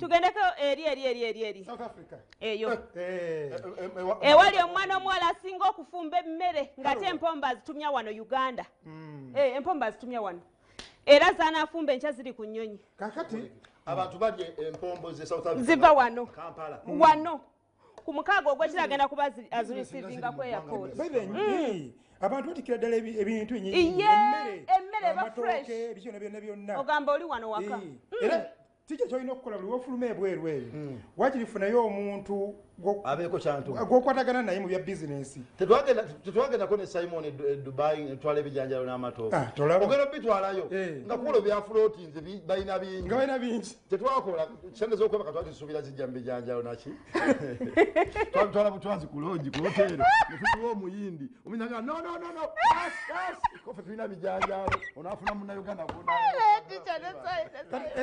tugendeko eri South Africa eyo wali omwana omuwala asinga okufumba emmere ng'ate empomba zitumya wano Uganda empomba zitumya wano era zaanafumba enkya ziri ku nnyonyi kakati abantu balye empombo ze South Africa ziva wano Kampala wano ku mukaaga ogwekira agenda kuba azirisivinga ku airport abantu batikira ddala ebintu emmere eba fresh byonna byonna ogamba oli wano waka era tikyo kyolina okukola buli wofuluma ebweru eyo wakirifunayo omuntu abeeko kyantu gwokwatagana naye mu bya bizinensi tetwagendako ne Simon Dubai twala ebijanjalo n'amatooke tolaba ogenda bitwalayo nga kulo bya floatinze balina bingi tetwakola kyandeza okwebaka twatisuubira zijja mu bijanjalo naki twala butwazi ku longi ku hotero netutuwa omuyindi omunyaga no kofe tulina bijanjalo onaafuna munnauganda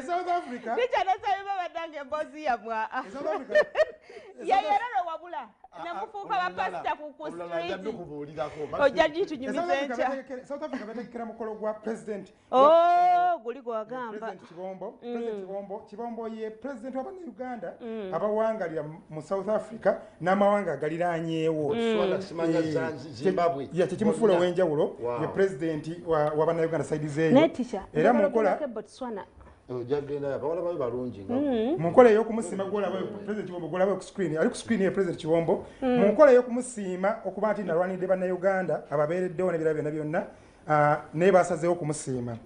South Africa badange emboozi yamwa yeyerero wabula nemufuuka bapasita ku street ojja gitunyumiza enkya South Africa bateekera mukolo gwa president guli gwagamba Kibombo ye president w'Abannayuganda abawangalira mu South Africa n'amawanga agaliraanyeewo kyekimufuula ow'enjawulo ye president w'Abannayuganda side zeeyo era mukola munkola ey'okumusiima president Kibombo gwolaba ku screen ali ku screen ye president Kibombo munkola ey'okumusiima okuba nti nalwanidde Bannayuganda ababeereddewo n'ebirala byonna naye basazeewo okumusiima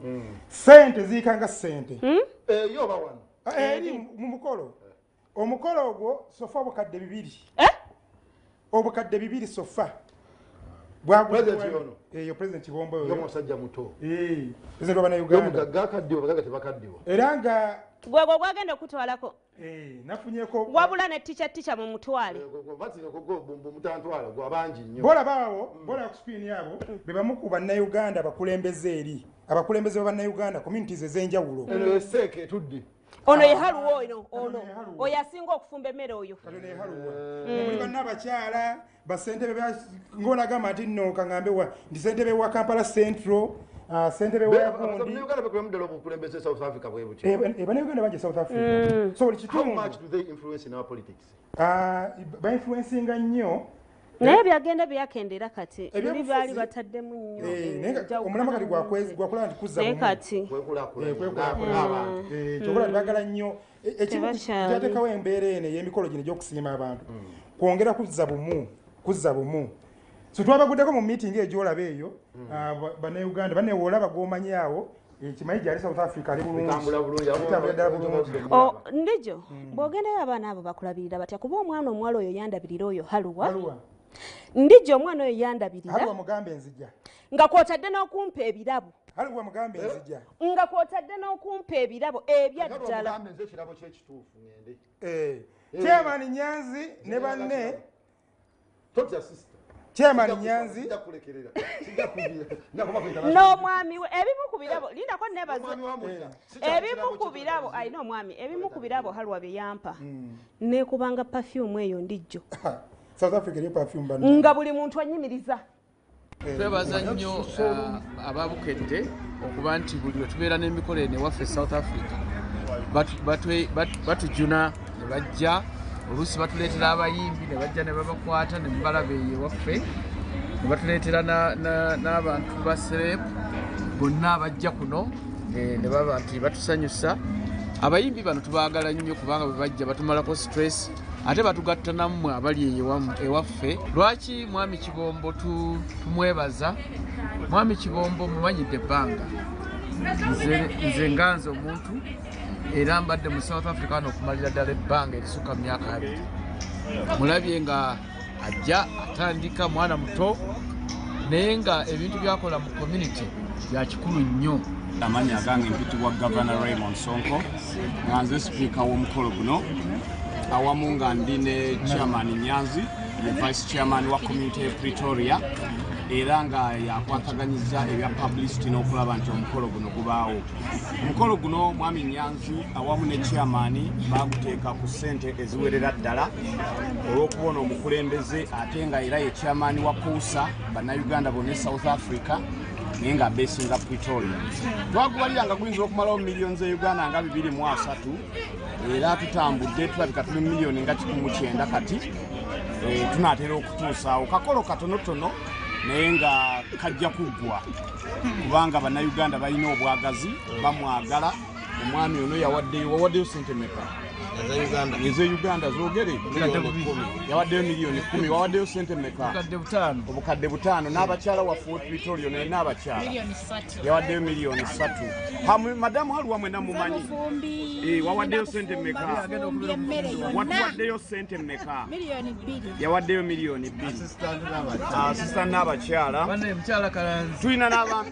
sente ziikanga sente eri mu mukolo omukolo ogwo sofa obukadde 2 sofa eyo president Kibombo omusajja muto president w'Abannayuganda era nga gwegwo gwagenda okutwalako nafunyeko wabula ne tica mu mutwale bolabaawo bola ku screen yabo be bamu ku Bannayuganda abakulembeze b'Abannayuganda communities ez'enjawulo ono ye haluwo oyo asinga okufumba emmere oyo muli bannabakyala basentebe ng'onagamba nti nno kaŋŋambe ndi sentebe wa Kampala Central sentebe wa Bannayuganda bangi South Africa so buli kitundu bainfluencinga nnyo naye byagenda byakendera kati ebi baali bataddemu nnyo omulama kati gwakola nti kuzza kati kyokola tibagala nnyo ekimu kyateekawo embeera eno ey'emikolo gino egy'okusiima abantu kwongera kuzza bumu so twabaguddeko mu meeting egyolaba eyo Bannayuganda bannewoolaba gwomanyi awo kimanyi gyali South Africa ali bulungi ndijo bw'ogendayo abaana abo bakulabirira batya kuba omwana omuwala oyo yandabirira oyo haluwa ndijo omwana oyo yandabirira haluwa mugambe nzija nga kwotadde n'okumpa ebirabo haluwa mugambe nzija nga kwotadde n'okumpa ebirabo ebyaddala Chairman Nyanzi ne banne Chairman Nyanzi n'omwami we ebimu ku birabo lindako nebazo ebimu ku birabo ayina omwami ebimu ku birabo haluwa bye yampa nekubanga perfume eyo ndijjo South Africa eriyo perfume banna nga buli muntu anyimiriza twebaza nnyo ababukedde okuba nti buli wetubeera n'emikolo eno ewaffe South Africa batujuna ne bajja oluusi batuleetera abayimbi ne bajja ne babakwata ne mubalaba eyo ewaffe ne batuleetera n'abantu ba serep bonna abajja kuno ne baba nti batusanyusa abayimbi bano tubaagala nnyo kubanga bwe bajja batumalako stress ate batugatta nammwe abali ewaffe lwaki mwami Kibombo tumwebaza mwami Kibombo mumanyidde ebbanga nze nganze omuntu era mbadde mu South Africa n'okumalira ddala ebbanga erisukka mu myaka 2 mulabye nga ajja atandika mwana muto naye nga ebintu byakola mu community bya kikulu nnyo amanyi agange mpitibwa Governor Raymond Sonko nga nze sipiika w'omukolo guno awamu nga ndi ne Chairman Nyanzi ye Vice Chairman wa Community e Pretoria era nga yakwataganyiza ebya publicity n'okulaba nti omukolo guno gubaawo. Omukolo guno mwami Nyanzi awamu ne Chairman baguteeka ku ssente eziwerera ddala olw'okubona omukulembeze ate nga era ye Chairman wa KUSA Bannayuganda bonna South Africa naye nga besinga Pretoria. Twagubaliranga guyinza okumalawo miliyoni za Uganda nga 2.3 era tutambudde tulabika tuli miliyoni nga 19 kati tunaatera okutuusaawo kakolo katonotono naye nga kajja kuggwa kubanga bannayuganda balina obwagazi bamwagala. Omwami ono yawaddeyo sente meka eze Uganda zoogere yawaddeyo miliyoni 10 wawaddeyo sente meka obukadde 5 n'abakyala wa Fort Pretoria naye n'abakyala yawaddeyo miliyoni 3 madamu hali wamwe namumanyi wawaddeyo sente meka watuwaddeyo sente meka yawaddeyo miliyoni 2 assistant n'abakyala tulina n'abantu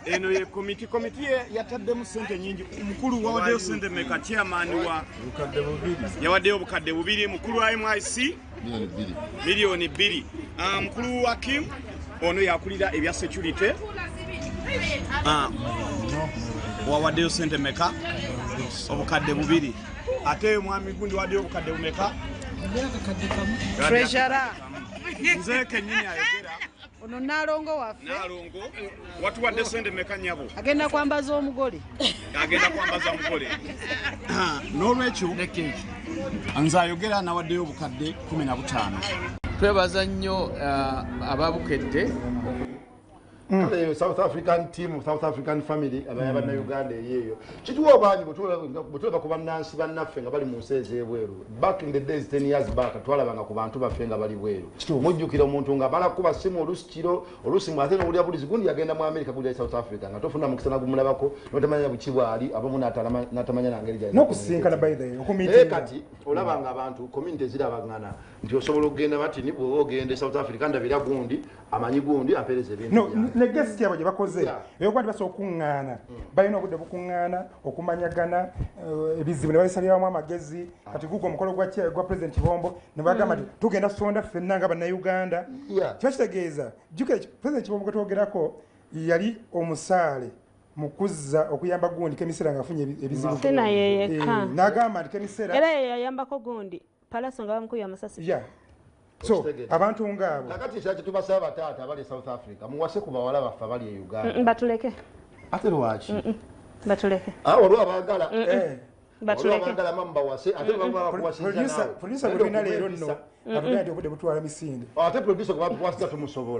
eno ye komiti yataddemu sente nyingi. Mukulu wawaddeyo sente meka chairman wa yawaddeyo obukadde 2 mukulu wa MIC miliyoni 2 mukulu wa Kim ono yakulira ebya security wawaddeyo sente meka obukadde 2 ate mwami gundi wawaddeyo obukadde bumeka treasurer nze kenyini ayogera ono nalongo waffe watuwadde sente meka nyabo agenda kwambaza omugole n'olwekyo nze ayogera nawaddeyo obukadde 15. twebaza nnyo ababukedde South African team, South African family, abana Uganda yeyo. Kituwa banyi butulaba ku bannansi bannaffe nga bali mu nseze ebweru. Back in the days 10 years back twalabanga ku bantu baffe nga bali bweru. Mujjukira omuntu nga bala kuba simu olusimu ate n'olya bulizi gundi yagenda mu America kujja South Africa nga tofuna mukisana gumulabako notamanya bukibwa ali abamu natamanya nangeri jali. Nokusinkana by the way. Kati olabanga abantu community zirabangana nti osobola okugenda bati ni bwo ogende South Africa ndabira gundi amanyi gundi ampereze bintu. Ne guest yabo gye bakoze eyokwandi basobola okuŋŋaana balina obudde bukuŋŋaana okumanyagana ebizibu ne balisaliramu amagezi kati gugo omukolo gwa President Kibombo ne bagamba nti tugenda sonda ffenna nga bannayuganda kiba kitegeeza jjukira President Kibombo gwe twogerako yali omusaale mu kuzza okuyamba gundi kemisera ng'afunye ebizibu n'agamba nti kemisera era yayambako gundi palaso nga bamukuya amasasi. So abantu ngabo kakati kya tubasaba taata abali South Africa muwase ku bawala baffe abali e Uganda batuleke ate lwaki batuleke olwo abagala batuleke abagala mamba wase ate baba kuwasiza producer gwe bina leero nno atugenda obudde butwala misinde ate producer gwe bakwasita tumusobola